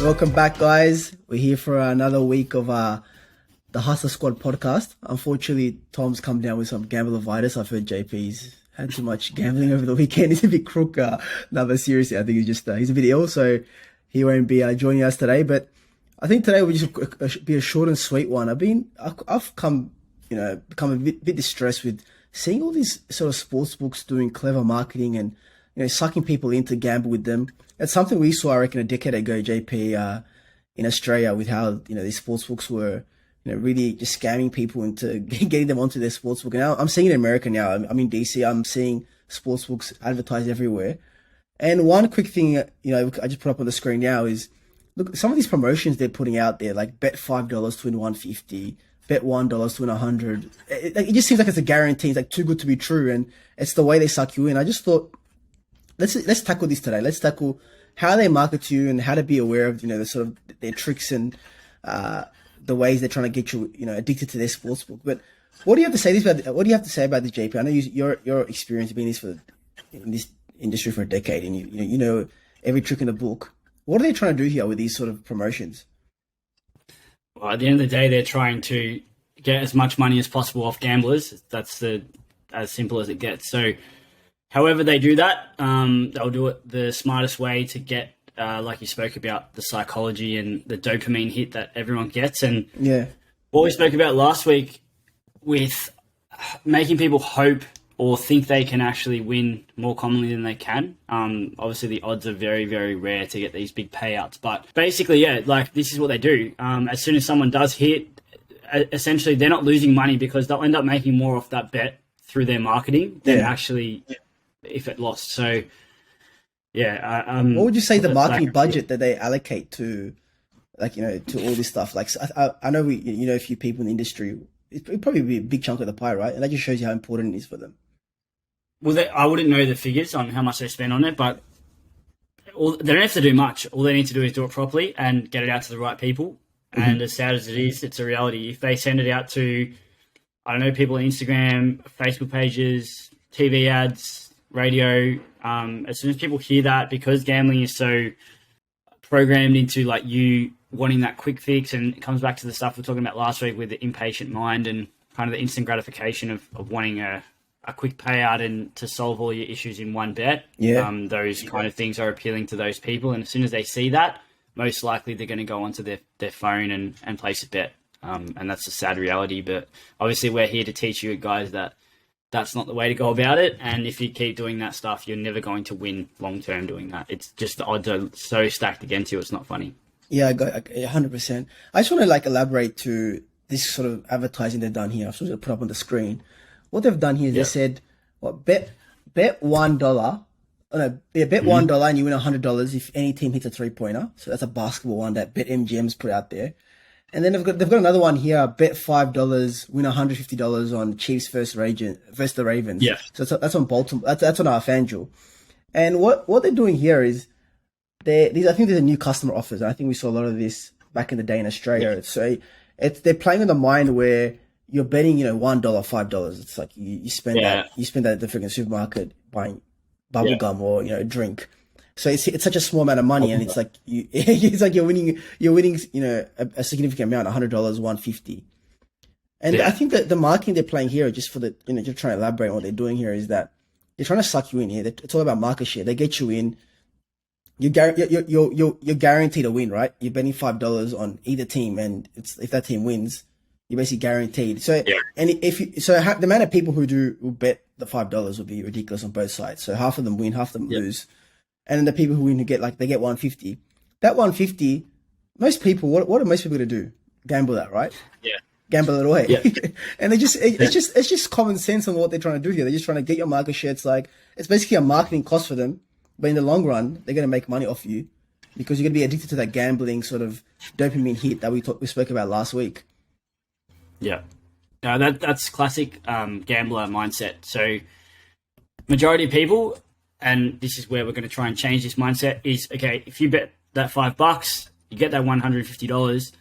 Welcome back, guys. We're here for another week of the Hussla Squad podcast. Unfortunately, Tom's come down with some gamblivitis. I've heard JP's had too much gambling over the weekend. He's a bit crook. No, but seriously, I think he's a bit ill, so he won't be joining us today. But I think today will just be a short and sweet one. I've become a bit distressed with seeing all these sort of sports books doing clever marketing and sucking people in to gamble with them. It's something we saw, I reckon, a decade ago, JP, in Australia, with how these sports books were really just scamming people into getting them onto their sports book. And now I'm seeing it in America now. I'm in DC. I'm seeing sports books advertised everywhere. And one quick thing, I just put up on the screen now is, look, some of these promotions they're putting out there, like bet $5 to win $150, bet $1 to win $100. It just seems like it's a guarantee. It's like too good to be true, and it's the way they suck you in. I just thought, let's tackle this today. Let's tackle how they market to you and how to be aware of the sort of their tricks and the ways they're trying to get you addicted to their sports book. But what do you have to say about this, JP? I know your experience being in this industry for a decade, and you know every trick in the book. What are they trying to do here with these sort of promotions? Well, at the end of the day, they're trying to get as much money as possible off gamblers. That's as simple as it gets. So however they do that, they'll do it the smartest way to get, like you spoke about, the psychology and the dopamine hit that everyone gets. And what we spoke about last week with making people hope or think they can actually win more commonly than they can. Obviously, the odds are very, very rare to get these big payouts. But basically, this is what they do. As soon as someone does hit, essentially, they're not losing money because they'll end up making more off that bet through their marketing than actually if it lost. So, what would you say the marketing budget that they allocate to, to all this stuff? Like, I know a few people in the industry. It'd probably be a big chunk of the pie, right? And that just shows you how important it is for them. Well, I wouldn't know the figures on how much they spend on it, but they don't have to do much. All they need to do is do it properly and get it out to the right people. Mm-hmm. And as sad as it is, it's a reality. If they send it out to, people on Instagram, Facebook pages, TV ads, radio, as soon as people hear that, because gambling is so programmed into you wanting that quick fix, and it comes back to the stuff we were talking about last week with the impatient mind and kind of the instant gratification of wanting a quick payout and to solve all your issues in one bet. Those kind of things are appealing to those people, and as soon as they see that, most likely they're going to go onto their phone and place a bet. And that's a sad reality, but obviously we're here to teach you guys that that's not the way to go about it. And if you keep doing that stuff, you're never going to win long term doing that. It's just the odds are so stacked against you, it's not funny. Yeah, I got 100%. I just want to elaborate to this sort of advertising they've done here. I'm supposed to put up on the screen. What they've done here is they said, bet $1. Bet $1 and you win $100 if any team hits a 3-pointer. So that's a basketball one that BetMGM's put out there. And then they've got another one here, bet $5, win $150 on Chiefs versus the Ravens. Yeah. So that's on Baltimore. That's on our FanDuel. And what they're doing here is I think there's a new customer offers. And I think we saw a lot of this back in the day in Australia. Yeah. So they're playing on the mind where you're betting, $1, $5. It's like you spend that at the freaking supermarket buying bubble gum or a drink. So it's such a small amount of money, and it's like you're winning a significant amount, $100, $150. And I think that the marketing they're playing here, just for just trying to elaborate on what they're doing here, is that they're trying to suck you in here. It's all about market share. They get you in. You're guaranteed to win, right? You're betting $5 on either team, and if that team wins, you're basically guaranteed. So and the amount of people who bet the $5 would be ridiculous on both sides. So half of them win, half of them lose. And then the people who win they get 150. That 150, most people, what are most people going to do? Gamble that, right? Yeah. Gamble it away. Yeah. And it's just common sense on what they're trying to do here. They're just trying to get your market share. It's basically a marketing cost for them, but in the long run, they're going to make money off you because you're going to be addicted to that gambling sort of dopamine hit that we spoke about last week. Yeah. That's classic gambler mindset. So majority of people, and this is where we're going to try and change this mindset, is, okay, if you bet that $5, you get that $150.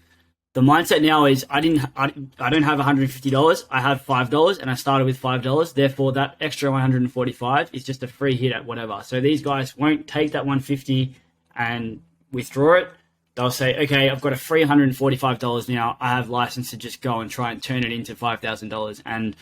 The mindset now is I don't have $150. I have $5, and I started with $5. Therefore, that extra $145 is just a free hit at whatever. So these guys won't take that $150 and withdraw it. they'll say, okay, I've got a $345 now. I have license to just go and try and turn it into $5,000. And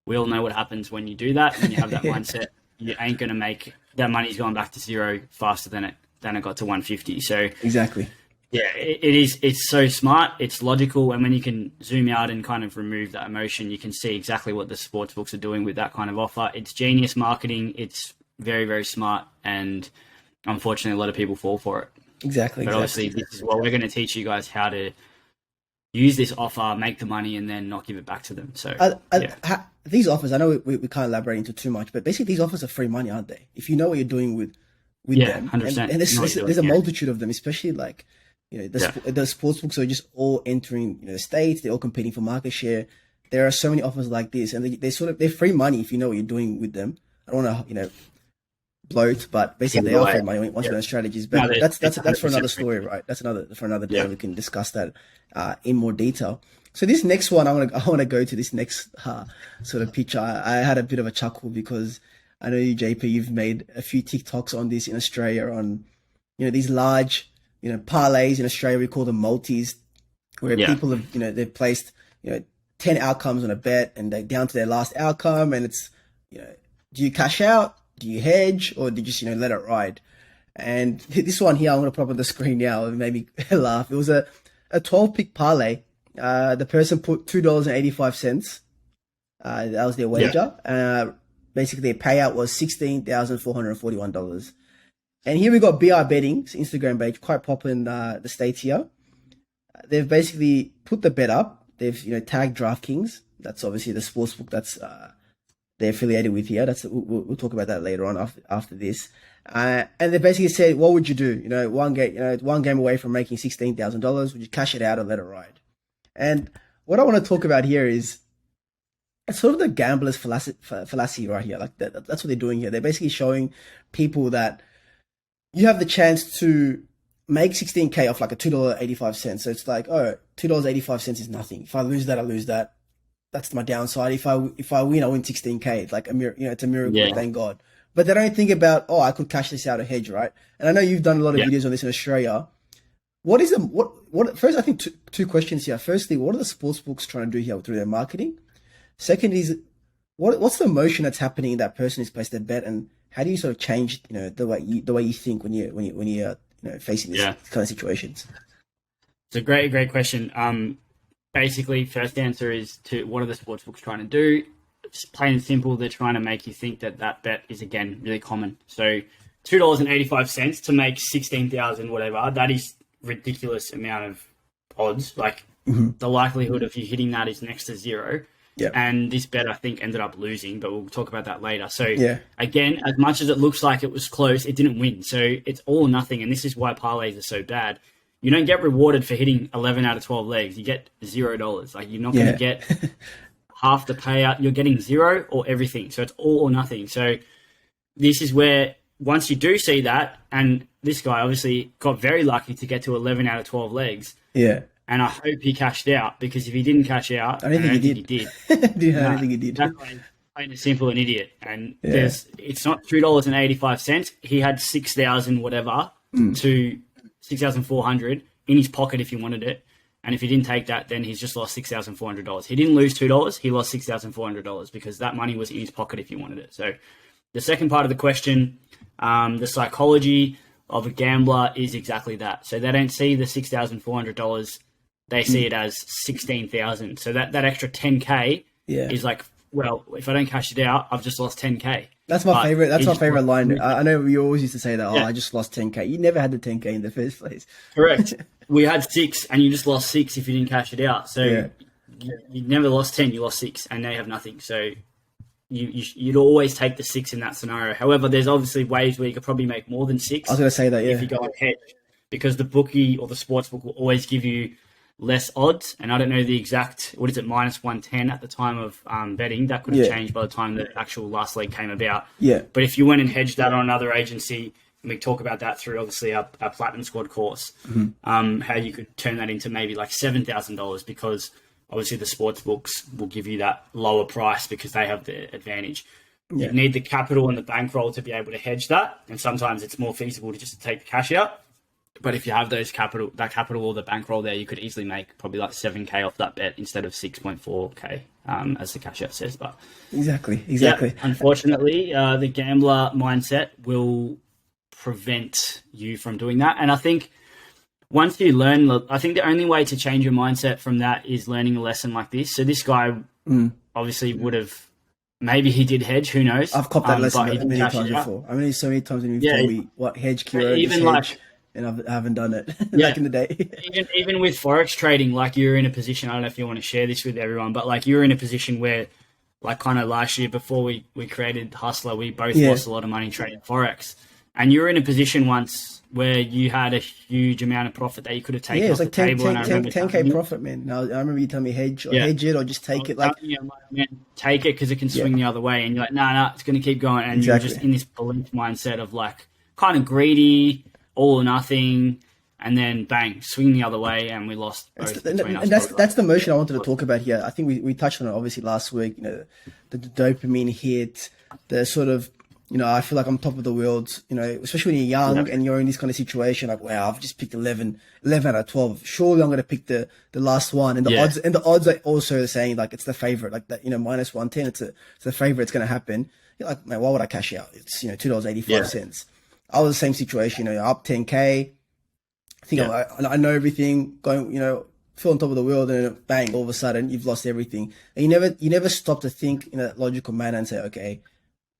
we all know what happens when you do that. When you have that mindset, you ain't going to make that money's going back to zero faster than it got to 150. So exactly. Yeah, it is. It's so smart. It's logical. And when you can zoom out and kind of remove that emotion, you can see exactly what the sports books are doing with that kind of offer. It's genius marketing. It's very, very smart. And unfortunately, a lot of people fall for it. Exactly. But obviously, this is what we're going to teach you guys how to use this offer, make the money, and then not give it back to them. So these offers, I know we can't elaborate into too much, but basically these offers are free money, aren't they? If you know what you're doing with them. 100%. And there's a multitude of them, especially like, the sports books are just all entering the states. They're all competing for market share. There are so many offers like this, and they're free money if you know what you're doing with them. I don't want to bloat, but basically they are free money once you know strategies. But that's for another story, right? That's for another day. We can discuss that in more detail. So this next one, I want to go to this next sort of picture. I had a bit of a chuckle because I know you, JP, you've made a few TikToks on this in Australia on these large parlays. In Australia we call them multis, where people have they've placed 10 outcomes on a bet and they're down to their last outcome, and it's do you cash out, do you hedge, or do you just let it ride? And this one here I'm going to put up on the screen now. It made me laugh. It was a 12 pick parlay. The person put $2.85. That was their wager. Basically their payout was $16,441. And here we got brbetting's Instagram page, quite popular in the States here. They've basically put the bet up. They've tagged DraftKings. That's obviously the sportsbook that's they're affiliated with here. We'll talk about that later on after this. And they basically said, what would you do? One game away from making $16,000. Would you cash it out or let it ride? And what I want to talk about here is it's sort of the gambler's fallacy right here. Like that's what they're doing here. They're basically showing people that you have the chance to make $16K off like a $2.85. So it's like, oh, $2.85 is nothing. If I lose that, I lose that. That's my downside. If I win, I win $16K. It's like it's a miracle. Thank God. But they don't think about, I could cash this out of hedge, right? And I know you've done a lot of videos on this in Australia. What is first, I think two questions here. Firstly, what are the sports books trying to do here through their marketing? Second is, what's the emotion that's happening in that person who's placed their bet, and how do you sort of change, the way you think when you're facing these kind of situations? It's a great question. Basically, first answer is to what are the sports books trying to do? It's plain and simple. They're trying to make you think that bet is again really common. So $2.85 to make 16,000 whatever. That is ridiculous amount of odds. Like the likelihood of you hitting that is next to zero. Yeah. And this bet, I think, ended up losing, but we'll talk about that later. So, again, as much as it looks like it was close, it didn't win. So it's all or nothing, and this is why parlays are so bad. You don't get rewarded for hitting 11 out of 12 legs. You get $0. Like, you're not going to get half the payout. You're getting zero or everything. So it's all or nothing. So this is where once you do see that, and this guy obviously got very lucky to get to 11 out of 12 legs. Yeah. And I hope he cashed out, because if he didn't cash out, I don't think he did. I don't think he did. That guy's plain and simple an idiot. And it's not $2.85. He had 6,000 whatever to 6,400 in his pocket if he wanted it. And if he didn't take that, then he's just lost $6,400. He didn't lose $2. He lost $6,400 because that money was in his pocket if he wanted it. So the second part of the question, the psychology of a gambler is exactly that. So they don't see the $6,400. They see it as 16,000. So that extra 10K is like, well, if I don't cash it out, I've just lost 10K. That's my favorite. That's my favorite line. I know you always used to say that. I just lost 10K. You never had the 10K in the first place. Correct. We had 6, and you just lost 6 if you didn't cash it out. So you never lost 10. You lost 6, and now you have nothing. So you'd always take the 6 in that scenario. However, there's obviously ways where you could probably make more than 6. I was going to say that. If you go on hedge, because the bookie or the sportsbook will always give you less odds, and I don't know the exact, what is it, minus 110 at the time of betting. That could have changed by the time the actual last leg came about. Yeah. But if you went and hedged that on another agency, and we talk about that through obviously our Platinum Squad course, how you could turn that into maybe like $7,000, because obviously the sports books will give you that lower price because they have the advantage. Yeah. You need the capital and the bankroll to be able to hedge that, and sometimes it's more feasible to just take the cash out. But if you have that capital or the bankroll there, you could easily make probably like 7K off that bet instead of 6.4K, as the cash out says. But Exactly. yeah, unfortunately, the gambler mindset will prevent you from doing that. And I think once you learn, I think the only way to change your mindset from that is learning a lesson like this. So this guy obviously would have, maybe he did hedge, who knows? I've copped that lesson many times before. I mean, so many times when you've told me what hedge, KIRO, even hedge, and I haven't done it back in the day. even with Forex trading, like you're in a position, I don't know if you want to share this with everyone, but like you're in a position where, like kind of last year before we created Hussla, we both lost a lot of money trading Forex. And you were in a position once where you had a huge amount of profit that you could have taken off the table. 10K profit, man. Now, I remember you telling me hedge it or just take it. Like, man, take it because it can swing the other way. And you're like, no, it's going to keep going. And you're just in this belief mindset of like kind of greedy, all or nothing. And then bang, swing the other way, and we lost both. That's the motion I wanted to talk about here. I think we touched on it obviously last week. You know, the dopamine hit, the sort of, you know, I feel like I'm top of the world. You know, especially when you're young and you're in this kind of situation. Like, wow, I've just picked 11 out of 12. Surely I'm going to pick the last one. And the odds are also saying like it's the favorite. Like that, you know, minus 110. It's the favorite. It's going to happen. You're like, man, why would I cash out? It's, you know, $2.85. I was the same situation. You know, up 10K. I think I know everything, going, you know, feel on top of the world, and then bang, all of a sudden you've lost everything. And you never stop to think in a logical manner and say, okay,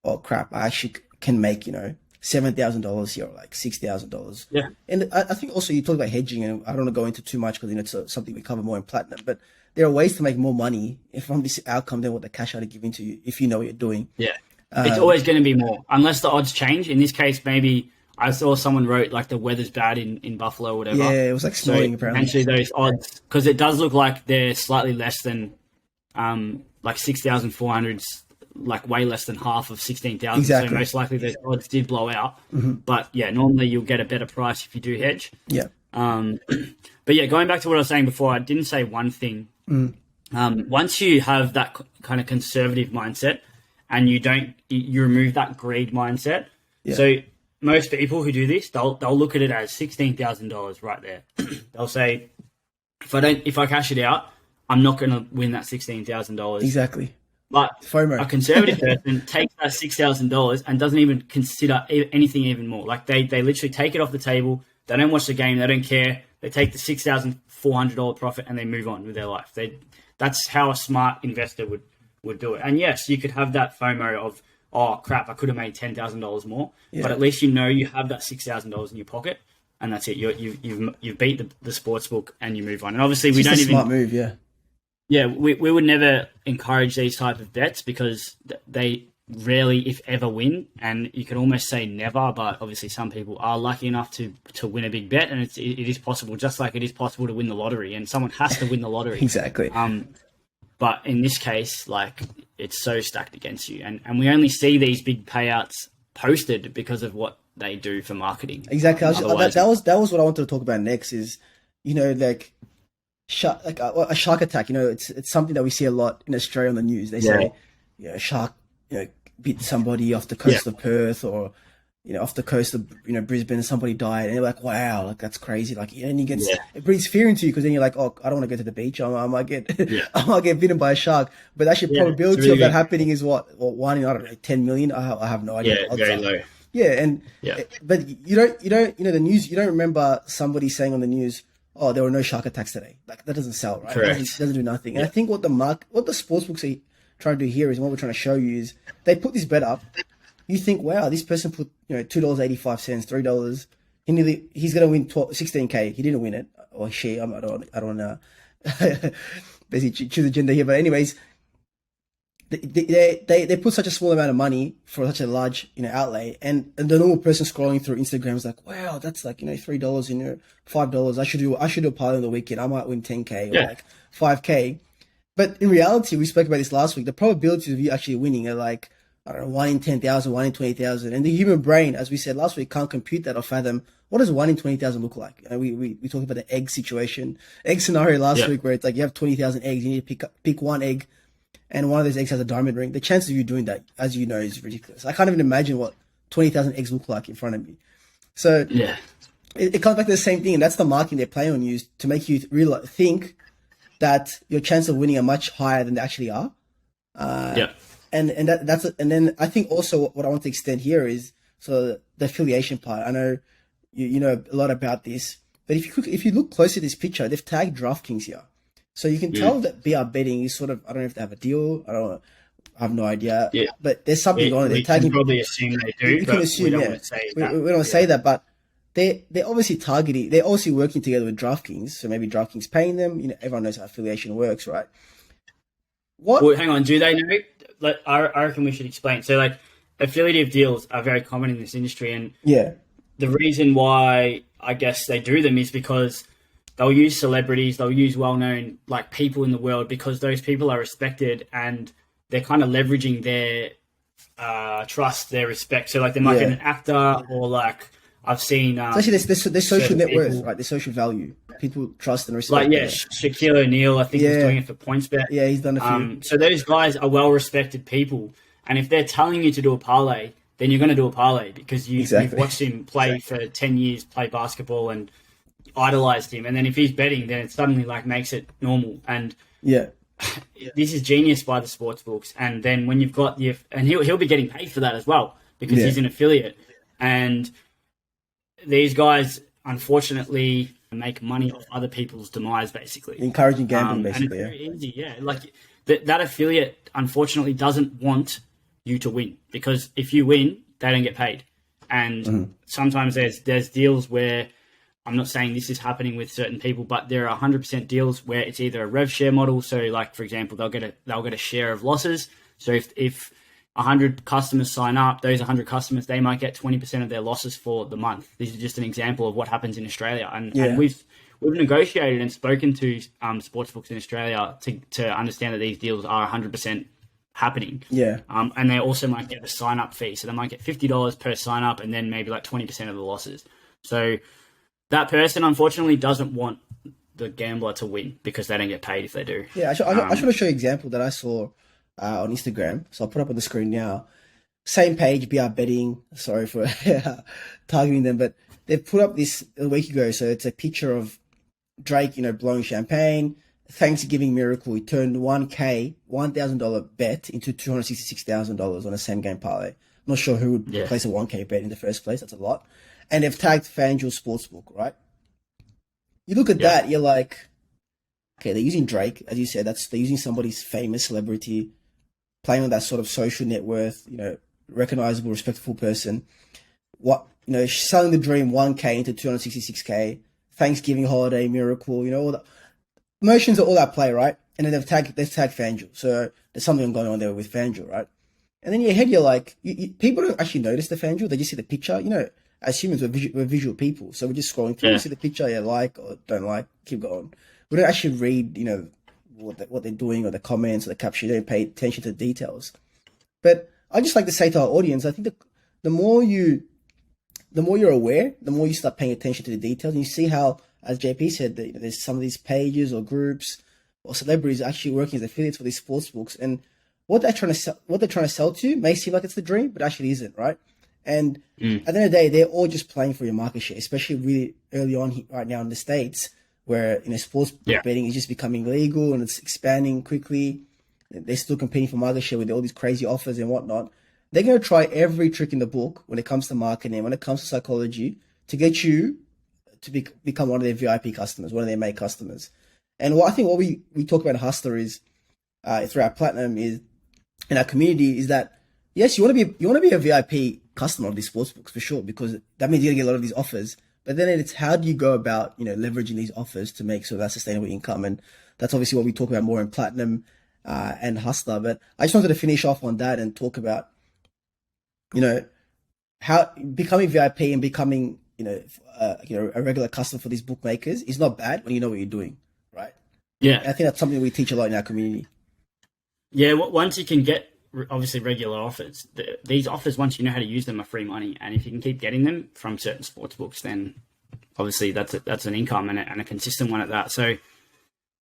oh crap, I actually can make, you know, $7,000 here, or like $6,000. Yeah. And I think also you talk about hedging, and I don't want to go into too much because, you know, it's something we cover more in Platinum, but there are ways to make more money from this outcome than what the cash out are giving to you if you know what you're doing. Yeah. It's always going to be more, unless the odds change. In this case, maybe I saw someone wrote like the weather's bad in Buffalo or whatever. Yeah, it was like snowing apparently. Potentially those odds, because it does look like they're slightly less than like 6,400's, like way less than half of 16,000. Exactly. So most likely those odds did blow out. But yeah, normally you'll get a better price if you do hedge. Yeah. But yeah, going back to what I was saying before, I didn't say one thing. Once you have that kind of conservative mindset and you remove that greed mindset. Yeah. So most people who do this, they'll look at it as $16,000 right there. They'll say, if I cash it out, I'm not going to win that $16,000. Exactly. But FOMO. A conservative person takes that $6,000 and doesn't even consider anything even more. Like they literally take it off the table. They don't watch the game. They don't care. They take the $6,400 profit and they move on with their life. That's how a smart investor would do it. And yes, you could have that FOMO of, oh crap, I could have made $10,000 more. Yeah. But at least you know you have that $6,000 in your pocket, and that's it. You've beat the sports book and you move on. And obviously we don't even smart move, yeah. Yeah, we would never encourage these type of bets because they rarely, if ever, win. And you can almost say never, but obviously some people are lucky enough to win a big bet, and it is possible, just like it is possible to win the lottery, and someone has to win the lottery. Exactly. But in this case, like, it's so stacked against you. And we only see these big payouts posted because of what they do for marketing. Exactly. That was what I wanted to talk about next is, you know, like a shark attack. You know, it's something that we see a lot in Australia on the news. They say, a shark, you know, bit somebody off the coast of Perth, or, you know, off the coast of, you know, Brisbane, and somebody died, and you're like, wow, like that's crazy. Like, and you get it breeds fear into you, because then you're like, oh, I don't want to go to the beach. I might get bitten by a shark. But actually, probability really of that happening is what 1 in, I don't know, 10 million. I have no idea. Yeah, very low. Yeah, but you don't, you know, the news. You don't remember somebody saying on the news, oh, there were no shark attacks today. Like, that doesn't sell, right? Correct. It doesn't do nothing. And I think what the sportsbooks are trying to do here is, what we're trying to show you is, they put this bet up. You think, wow, this person put, you know, $2.85, $3. He's going to win 16K. He didn't win it, or she. I don't basically choose a gender here, but anyways, they put such a small amount of money for such a large, you know, outlay, and the normal person scrolling through Instagram is like, wow, that's like, you know, $3, you know, $5. I should do a pilot on the weekend. I might win 10K or like 5K. But in reality, we spoke about this last week. The probabilities of you actually winning are like, I don't know, 1 in 10,000, 1 in 20,000. And the human brain, as we said last week, can't compute that or fathom what does 1 in 20,000 look like. We talked about the egg scenario last week, where it's like you have 20,000 eggs, you need to pick one egg, and one of those eggs has a diamond ring. The chance of you doing that, as you know, is ridiculous. I can't even imagine what 20,000 eggs look like in front of me. So it comes back to the same thing, and that's the marketing they play on you to make you think that your chance of winning are much higher than they actually are. Yeah. And then I think also what I want to extend here is so the affiliation part. I know you know a lot about this, but if you look closely at this picture, they've tagged DraftKings here, so you can tell that brbetting is sort of, I don't know if they have a deal. I have no idea. Yeah. But there's something on it. They're tagging. We can probably assume they do. You can assume, we don't yeah. want to say we that. don't say that, but they're obviously targeting. They're obviously working together with DraftKings, so maybe DraftKings paying them. You know, everyone knows how affiliation works, right? What? Well, hang on. Do they know? Like, I reckon we should explain. So, like, affiliative deals are very common in this industry, and Yeah. the reason why I guess they do them is because they'll use celebrities, they'll use well-known like people in the world, because those people are respected and they're kind of leveraging their trust, their respect. So, like, they might get an actor, or like I've seen. Especially their social net worth, people, right? Their social value. People trust and respect. like, yeah, Shaquille O'Neal, I think, was doing it for PointsBet. Yeah, he's done a few. So those guys are well-respected people, and if they're telling you to do a parlay, then you're going to do a parlay because you've watched him play for 10 years, play basketball, and idolized him. And then if he's betting, then it suddenly like makes it normal. And this is genius by the sports books. And then when you've got and he'll be getting paid for that as well, because he's an affiliate. And these guys, unfortunately, make money off other people's demise, basically. Encouraging gambling, basically. And it's very easy, yeah. Like that affiliate, unfortunately, doesn't want you to win, because if you win, they don't get paid. And sometimes there's deals where, I'm not saying this is happening with certain people, but there are 100% deals where it's either a rev share model. So, like, for example, they'll get a share of losses. So if 100 customers sign up, those 100 customers, they might get 20% of their losses for the month. This is just an example of what happens in Australia. And we've negotiated and spoken to sportsbooks in Australia to understand that these deals are 100% happening. Yeah. And they also might get a sign-up fee. So they might get $50 per sign-up, and then maybe like 20% of the losses. So that person, unfortunately, doesn't want the gambler to win, because they don't get paid if they do. Yeah, I should show you an example that I saw on Instagram. So I'll put up on the screen now. Same page, brbetting. Sorry for targeting them, but they've put up this a week ago. So it's a picture of Drake, blowing champagne. Thanksgiving miracle. He turned $1,000 bet into $266,000 on a same game parlay. I'm not sure who would place a $1,000 bet in the first place. That's a lot. And they've tagged FanDuel Sportsbook, right? You look at that, you're like, okay, they're using Drake, as you said. They're using somebody's famous celebrity, playing on that sort of social net worth, recognizable, respectful person. Selling the dream $1,000 into $266,000, Thanksgiving holiday miracle, all the emotions are all at play, right? And then they've tagged FanDuel. So there's something going on there with FanDuel, right? And then in your head, you're like, people don't actually notice the FanDuel. They just see the picture. As humans, we're visual people. So we're just scrolling through, see the picture, like or don't like, keep going. We don't actually read, what they're doing, or the comments, or the caption. You don't pay attention to the details. But I just like to say to our audience, I think the more you're aware, the more you start paying attention to the details, and you see how, as JP said, that there's some of these pages or groups or celebrities actually working as affiliates for these sports books, and what they're trying to sell to you may seem like it's the dream, but actually isn't, right? And at the end of the day, they're all just playing for your market share, especially really early on right now in the States, where sports betting is just becoming legal and it's expanding quickly. They're still competing for market share with all these crazy offers and whatnot. They're going to try every trick in the book when it comes to marketing, when it comes to psychology, to get you to become one of their VIP customers, one of their main customers. And what we talk about in Hussla is through our platinum is in our community is that yes, you want to be a VIP customer of these sports books for sure, because that means you're gonna get a lot of these offers. But then it's how do you go about leveraging these offers to make sort of that sustainable income, and that's obviously what we talk about more in platinum and Hussla. But I just wanted to finish off on that and talk about how becoming VIP and becoming a regular customer for these bookmakers is not bad when you know what you're doing, right? Yeah, and I think that's something we teach a lot in our community. Yeah, once you can get obviously regular offers, these offers, once you know how to use them, are free money, and if you can keep getting them from certain sports books, then obviously that's an income and a consistent one at that. So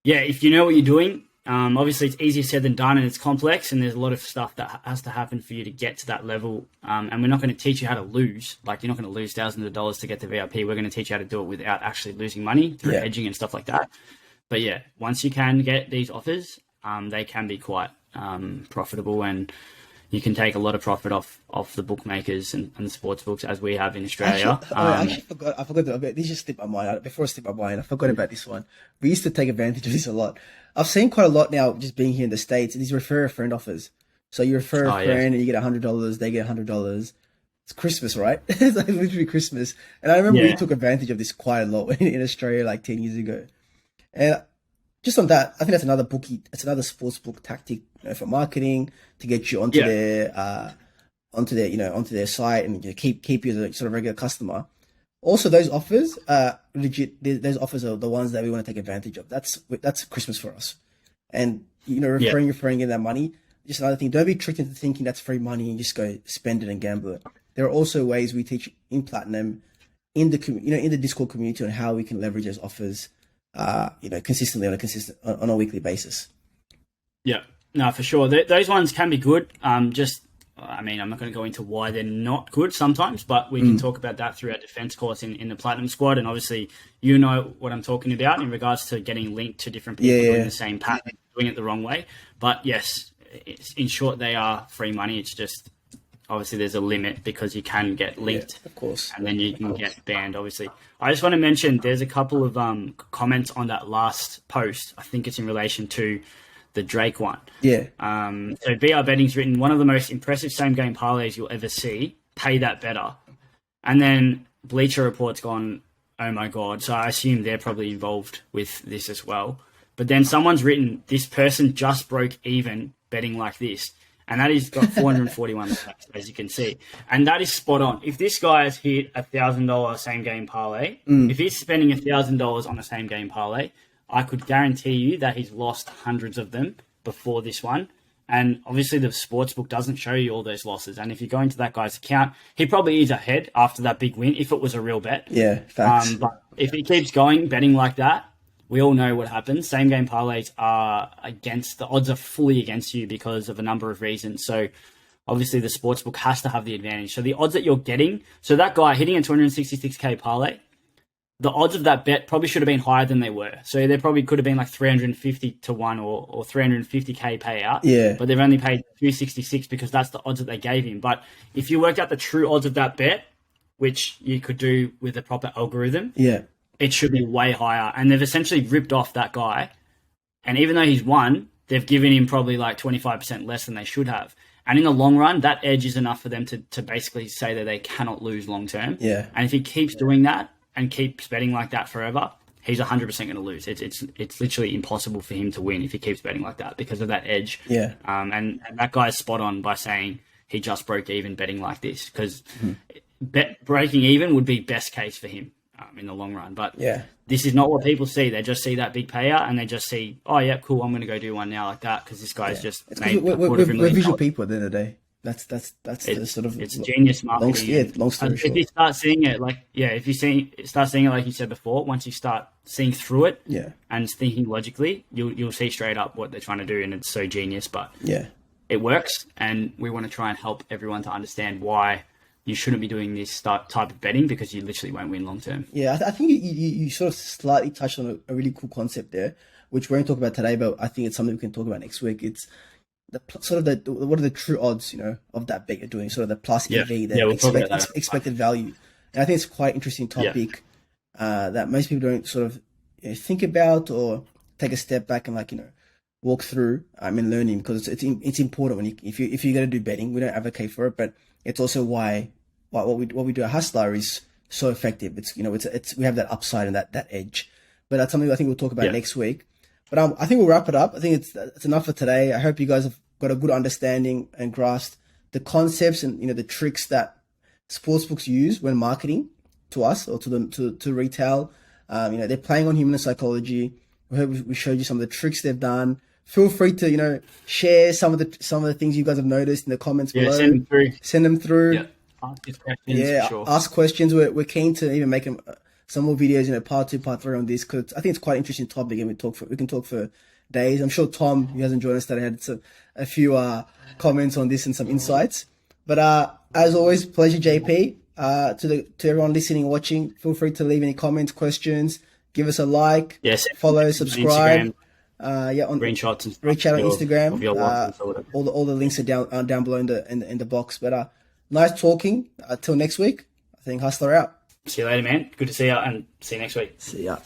yeah, if you know what you're doing, Obviously, it's easier said than done, and it's complex, and there's a lot of stuff that has to happen for you to get to that level. And we're not going to teach you how to lose. Like, you're not going to lose thousands of dollars to get to VIP. We're going to teach you how to do it without actually losing money through hedging and stuff like that. But yeah, once you can get these offers, they can be quite profitable, and you can take a lot of profit off the bookmakers and the sports books, as we have in Australia. I forgot about this. Just slipped my mind. Before it slipped my mind, I forgot about this one. We used to take advantage of this a lot. I've seen quite a lot now, just being here in the States. These refer a friend offers. So you refer a friend and you get $100. They get $100. It's Christmas, right? It's like literally Christmas. And I remember we took advantage of this quite a lot in Australia, like 10 years ago. And just on that, I think that's another bookie. It's another sports book tactic, for marketing, to get you onto their site and keep you as a sort of regular customer. Also, those offers are legit. Those offers are the ones that we want to take advantage of. That's Christmas for us. And referring in that money. Just another thing. Don't be tricked into thinking that's free money and just go spend it and gamble it. There are also ways we teach in Platinum, in the Discord community, on how we can leverage those offers, consistently on a weekly basis. Yeah. No, for sure. Those ones can be good. I'm not going to go into why they're not good sometimes, but we can talk about that through our defense course in the Platinum Squad. And obviously, you know what I'm talking about in regards to getting linked to different people doing the same pattern, doing it the wrong way. But yes, in short, they are free money. It's just, obviously, there's a limit because you can get linked, of course, and then you can get banned, obviously. I just want to mention there's a couple of comments on that last post. I think it's in relation to the Drake one. Yeah. So brbetting's written, one of the most impressive same game parlays you'll ever see. Pay that better. And then Bleacher Report's gone, oh my God. So I assume they're probably involved with this as well. But then someone's written, this person just broke even betting like this. And that has got 441 likes, as you can see. And that is spot on. If this guy has hit $1,000 same game parlay, if he's spending $1,000 on a same game parlay, I could guarantee you that he's lost hundreds of them before this one. And obviously the sportsbook doesn't show you all those losses. And if you go into that guy's account, he probably is ahead after that big win, if it was a real bet. Yeah, facts. But if he keeps going, betting like that, we all know what happens. Same game parlays are the odds are fully against you because of a number of reasons. So obviously the sportsbook has to have the advantage. So the odds that you're getting, so that guy hitting a 266K parlay, the odds of that bet probably should have been higher than they were. So they probably could have been like 350 to 1 or 350K payout. Yeah. But they've only paid 266 because that's the odds that they gave him. But if you worked out the true odds of that bet, which you could do with a proper algorithm, it should be way higher. And they've essentially ripped off that guy. And even though he's won, they've given him probably like 25% less than they should have. And in the long run, that edge is enough for them to basically say that they cannot lose long term. Yeah. And if he keeps doing that, and keeps betting like that forever, he's 100% going to lose. It's literally impossible for him to win if he keeps betting like that because of that edge. Yeah. And that guy's spot on by saying he just broke even betting like this, because breaking even would be best case for him in the long run. But this is not what people see. They just see that big payout and they just see, oh yeah, cool, I'm going to go do one now like that because this guy's just made we're visual people at the end of the day. That's the sort of, it's genius marketing. Long story short. If you start seeing it start seeing it like you said before, once you start seeing through it and thinking logically, you'll see straight up what they're trying to do, and it's so genius. But it works, and we want to try and help everyone to understand why you shouldn't be doing this type of betting, because you literally won't win long term. Yeah, I think you sort of slightly touched on a really cool concept there, which we're going to talk about today, but I think it's something we can talk about next week. It's what are the true odds, of that bet you're doing, sort of the plus EV, the expected value. And I think it's quite interesting topic that most people don't sort of think about or take a step back and walk through and learning, because it's important when if you're going to do betting. We don't advocate for it, but it's also why what we do at Hussla is so effective. It's we have that upside and that edge. But that's something I think we'll talk about next week. But I think we'll wrap it up. I think it's enough for today. I hope you guys have got a good understanding and grasped the concepts and the tricks that sportsbooks use when marketing to us or to retail. They're playing on human psychology. We hope we showed you some of the tricks they've done. Feel free to share some of the things you guys have noticed in the comments below. Send them through. Yeah. Ask questions. Yeah, for sure. Ask questions. We're keen to even make some more videos, part 2, part 3 on this, because I think it's quite an interesting topic, and we can talk for days. I'm sure Tom, who hasn't joined us today, had a few comments on this and some insights. But as always, pleasure, JP. To everyone listening and watching, feel free to leave any comments, questions, give us a like, yes, follow, subscribe. Screenshots and reach out on Instagram. Of your license or whatever. All the links are down below in the box. But nice talking. Till next week. I think Hussla out. See you later, man. Good to see you, and see you next week. See ya.